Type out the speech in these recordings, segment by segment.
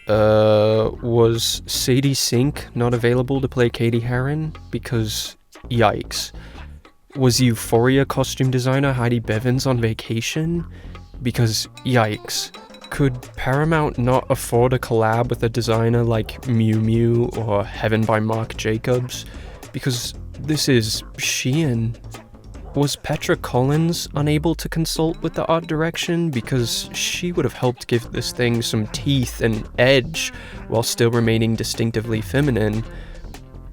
Was Sadie Sink not available to play Katie Heron? Because, yikes. Was Euphoria costume designer Heidi Bevins on vacation? Because, yikes. Could Paramount not afford a collab with a designer like Miu Miu or Heaven by Marc Jacobs? Because this is Shein. Was Petra Collins unable to consult with the art direction? Because she would have helped give this thing some teeth and edge while still remaining distinctively feminine.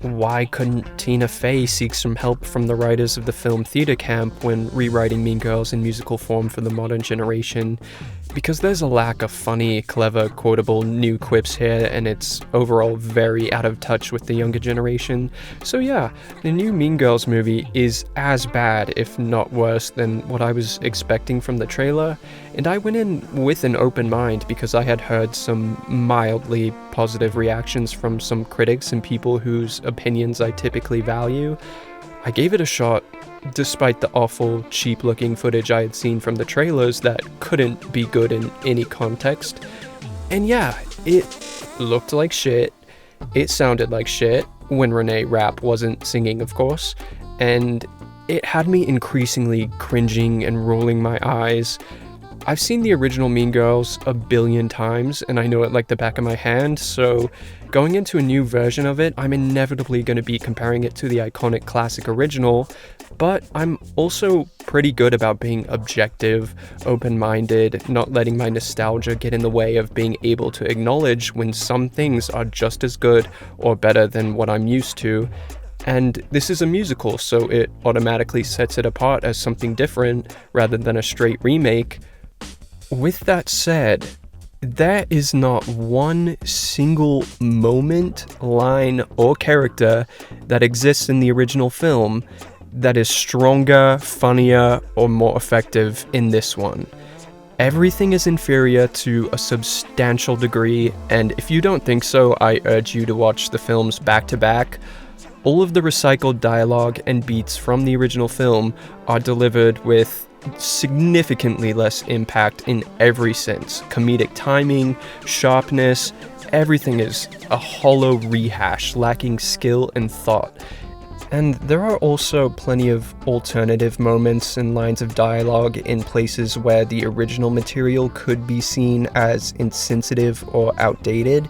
Why couldn't Tina Fey seek some help from the writers of the film Theatre Camp when rewriting Mean Girls in musical form for the modern generation? Because there's a lack of funny, clever, quotable new quips here, and it's overall very out of touch with the younger generation. So yeah, the new Mean Girls movie is as bad, if not worse, than what I was expecting from the trailer, and I went in with an open mind because I had heard some mildly positive reactions from some critics and people whose opinions I typically value. I gave it a shot, despite the awful, cheap-looking footage I had seen from the trailers that couldn't be good in any context. And yeah, it looked like shit, it sounded like shit, when Renee Rapp wasn't singing, of course, and it had me increasingly cringing and rolling my eyes. I've seen the original Mean Girls a billion times, and I know it like the back of my hand, so going into a new version of it, I'm inevitably going to be comparing it to the iconic classic original, but I'm also pretty good about being objective, open-minded, not letting my nostalgia get in the way of being able to acknowledge when some things are just as good or better than what I'm used to. And this is a musical, so it automatically sets it apart as something different rather than a straight remake. With that said, there is not one single moment, line, or character that exists in the original film that is stronger, funnier, or more effective in this one. Everything is inferior to a substantial degree, and if you don't think so, I urge you to watch the films back to back. All of the recycled dialogue and beats from the original film are delivered with significantly less impact in every sense. Comedic timing, sharpness, everything is a hollow rehash, lacking skill and thought. And there are also plenty of alternative moments and lines of dialogue in places where the original material could be seen as insensitive or outdated,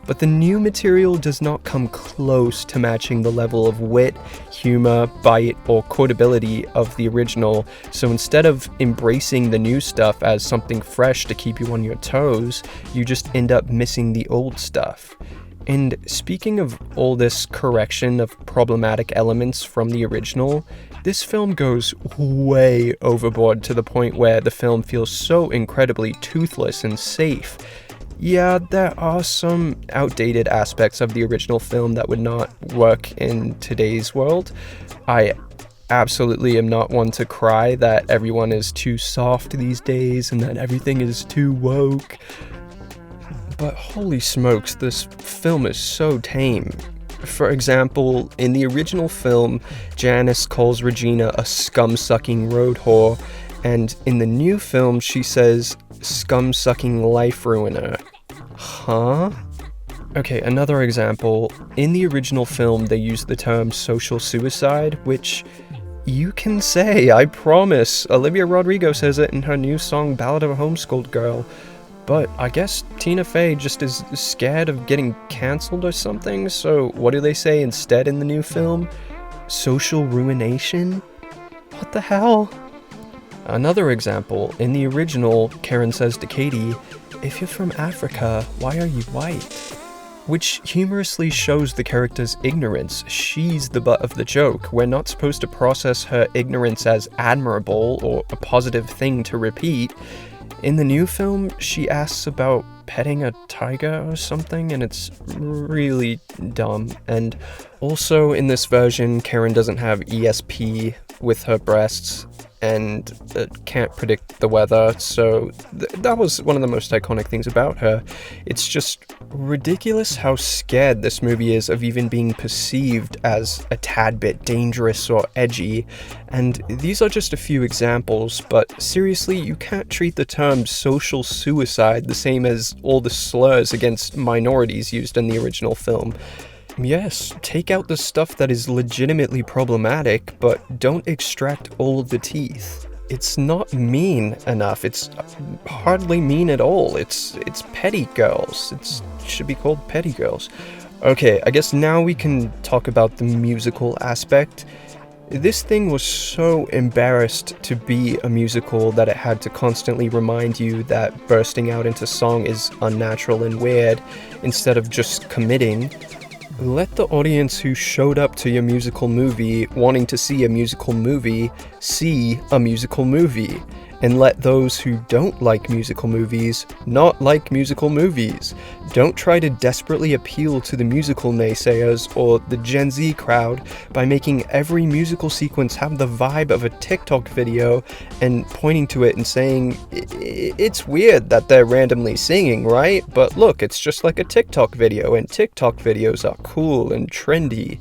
but the new material does not come close to matching the level of wit, humor, bite, or quotability of the original, so instead of embracing the new stuff as something fresh to keep you on your toes, you just end up missing the old stuff. And speaking of all this correction of problematic elements from the original, this film goes way overboard to the point where the film feels so incredibly toothless and safe. Yeah, there are some outdated aspects of the original film that would not work in today's world. I absolutely am not one to cry that everyone is too soft these days and that everything is too woke. But holy smokes, this film is so tame. For example, in the original film, Janice calls Regina a scum-sucking road whore, and in the new film, she says, scum-sucking life ruiner. Huh? Okay, another example. In the original film, they use the term social suicide, which you can say, I promise. Olivia Rodrigo says it in her new song Ballad of a Homeschooled Girl. But I guess Tina Fey just is scared of getting cancelled or something, so what do they say instead in the new film? Social ruination? What the hell? Another example, in the original, Karen says to Katie, "If you're from Africa, why are you white?" Which humorously shows the character's ignorance. She's the butt of the joke. We're not supposed to process her ignorance as admirable or a positive thing to repeat. In the new film, she asks about petting a tiger or something, and it's really dumb. And also, in this version, Karen doesn't have ESP, with her breasts and can't predict the weather, so that was one of the most iconic things about her. It's just ridiculous how scared this movie is of even being perceived as a tad bit dangerous or edgy, and these are just a few examples, but seriously, you can't treat the term social suicide the same as all the slurs against minorities used in the original film. Yes, take out the stuff that is legitimately problematic, but don't extract all of the teeth. It's not mean enough. It's hardly mean at all. It's petty girls. It should be called petty girls. Okay, I guess now we can talk about the musical aspect. This thing was so embarrassed to be a musical that it had to constantly remind you that bursting out into song is unnatural and weird, instead of just committing. Let the audience who showed up to your musical movie wanting to see a musical movie see a musical movie, and let those who don't like musical movies not like musical movies. Don't try to desperately appeal to the musical naysayers or the Gen Z crowd by making every musical sequence have the vibe of a TikTok video and pointing to it and saying, it's weird that they're randomly singing, right? But look, it's just like a TikTok video, and TikTok videos are cool and trendy.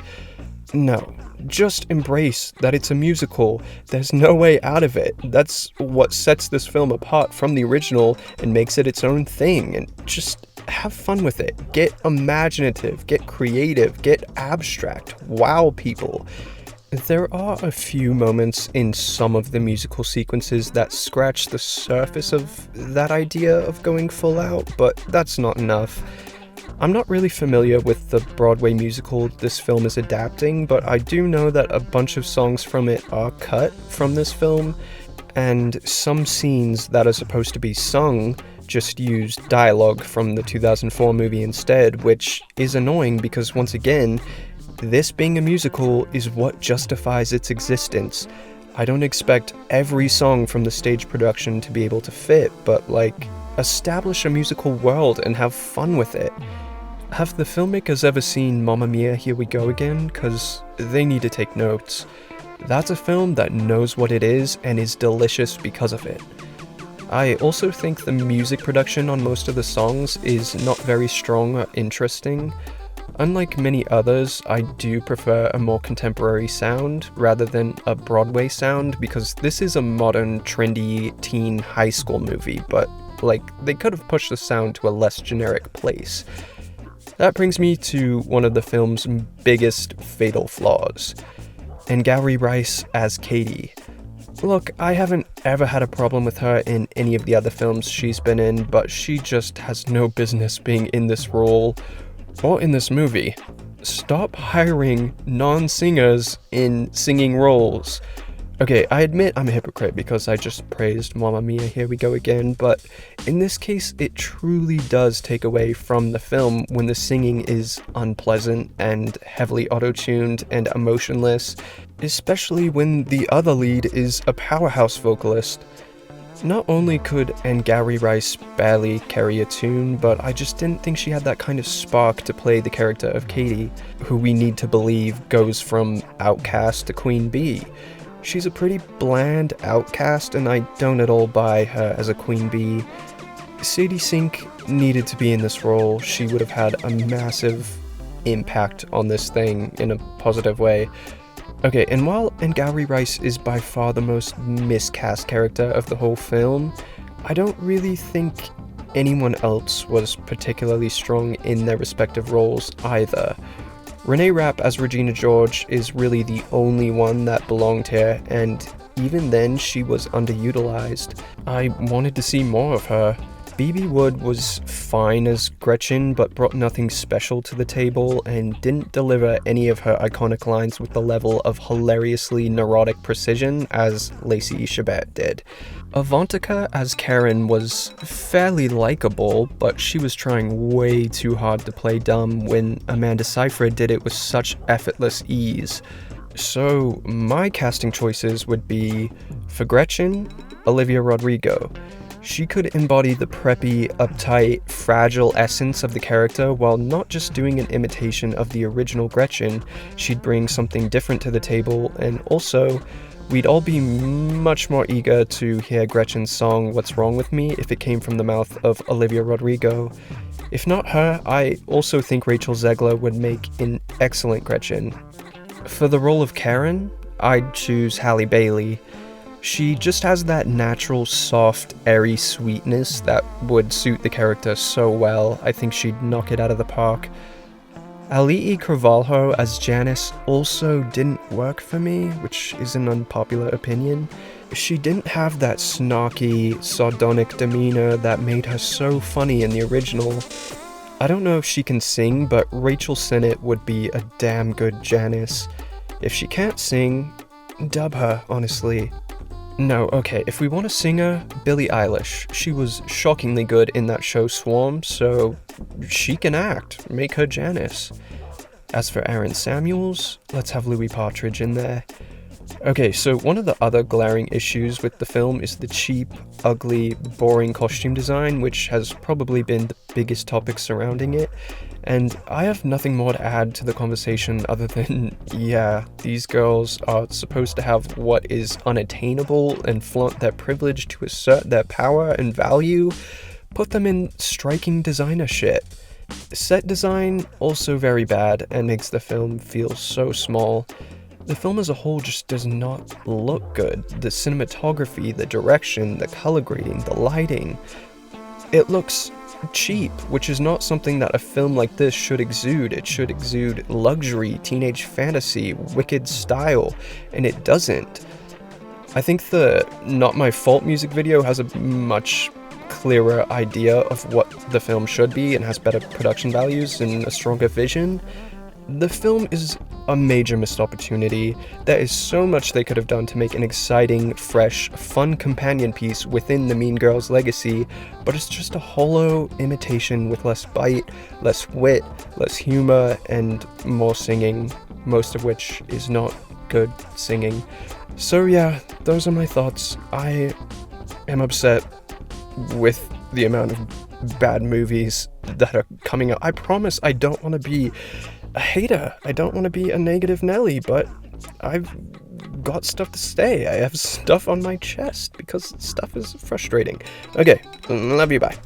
No. Just embrace that it's a musical. There's no way out of it. That's what sets this film apart from the original and makes it its own thing. And just have fun with it. Get imaginative, get creative, get abstract. Wow people. There are a few moments in some of the musical sequences that scratch the surface of that idea of going full out, but that's not enough. I'm not really familiar with the Broadway musical this film is adapting, but I do know that a bunch of songs from it are cut from this film, and some scenes that are supposed to be sung just use dialogue from the 2004 movie instead, which is annoying because, once again, this being a musical is what justifies its existence. I don't expect every song from the stage production to be able to fit, but establish a musical world and have fun with it. Have the filmmakers ever seen Mamma Mia, Here We Go Again? Because they need to take notes. That's a film that knows what it is and is delicious because of it. I also think the music production on most of the songs is not very strong or interesting. Unlike many others, I do prefer a more contemporary sound rather than a Broadway sound, because this is a modern, trendy teen high school movie, but they could have pushed the sound to a less generic place. That brings me to one of the film's biggest fatal flaws, Angourie Rice as Katie. Look, I haven't ever had a problem with her in any of the other films she's been in, but she just has no business being in this role, or in this movie. Stop hiring non-singers in singing roles. Okay, I admit I'm a hypocrite because I just praised Mamma Mia, Here We Go Again, but in this case, it truly does take away from the film when the singing is unpleasant and heavily auto-tuned and emotionless, especially when the other lead is a powerhouse vocalist. Not only could Angourie Rice barely carry a tune, but I just didn't think she had that kind of spark to play the character of Katie, who we need to believe goes from outcast to queen bee. She's a pretty bland outcast, and I don't at all buy her as a queen bee. Sadie Sink needed to be in this role. She would have had a massive impact on this thing in a positive way. Okay, and while Angourie Rice is by far the most miscast character of the whole film, I don't really think anyone else was particularly strong in their respective roles either. Renee Rapp as Regina George is really the only one that belonged here, and even then she was underutilized. I wanted to see more of her. Bebe Wood was fine as Gretchen, but brought nothing special to the table and didn't deliver any of her iconic lines with the level of hilariously neurotic precision as Lacey Chabert did. Avantika as Karen was fairly likable, but she was trying way too hard to play dumb when Amanda Seyfried did it with such effortless ease. So my casting choices would be, for Gretchen, Olivia Rodrigo. She could embody the preppy, uptight, fragile essence of the character while not just doing an imitation of the original Gretchen. She'd bring something different to the table, and also, We'd all be much more eager to hear Gretchen's song What's Wrong With Me if it came from the mouth of Olivia Rodrigo. If not her, I also think Rachel Zegler would make an excellent Gretchen. For the role of Karen, I'd choose Halle Bailey. She just has that natural, soft, airy sweetness that would suit the character so well. I think she'd knock it out of the park. Alii Carvalho as Janice also didn't work for me, which is an unpopular opinion. She didn't have that snarky, sardonic demeanor that made her so funny in the original. I don't know if she can sing, but Rachel Sennett would be a damn good Janice. If she can't sing, dub her, honestly. No, okay, if we want a singer, Billie Eilish. She was shockingly good in that show Swarm, so she can act. Make her Janice. As for Aaron Samuels, let's have Louis Partridge in there. Okay, so one of the other glaring issues with the film is the cheap, ugly, boring costume design, which has probably been the biggest topic surrounding it. And I have nothing more to add to the conversation other than, yeah, these girls are supposed to have what is unattainable and flaunt their privilege to assert their power and value. Put them in striking designer shit. Set design, also very bad, and makes the film feel so small. The film as a whole just does not look good. The cinematography, the direction, the color grading, the lighting. It looks cheap, which is not something that a film like this should exude. It should exude luxury, teenage fantasy, wicked style, and it doesn't. I think the Not My Fault music video has a much clearer idea of what the film should be and has better production values and a stronger vision. The film is a major missed opportunity. There is so much they could have done to make an exciting, fresh, fun companion piece within the Mean Girls legacy, but it's just a hollow imitation with less bite, less wit, less humor, and more singing, most of which is not good singing. So yeah, those are my thoughts. I am upset with the amount of bad movies that are coming out. I promise I don't want to be a hater. I don't want to be a negative Nelly, but I've got stuff to say. I have stuff on my chest because stuff is frustrating. Okay, love you, bye.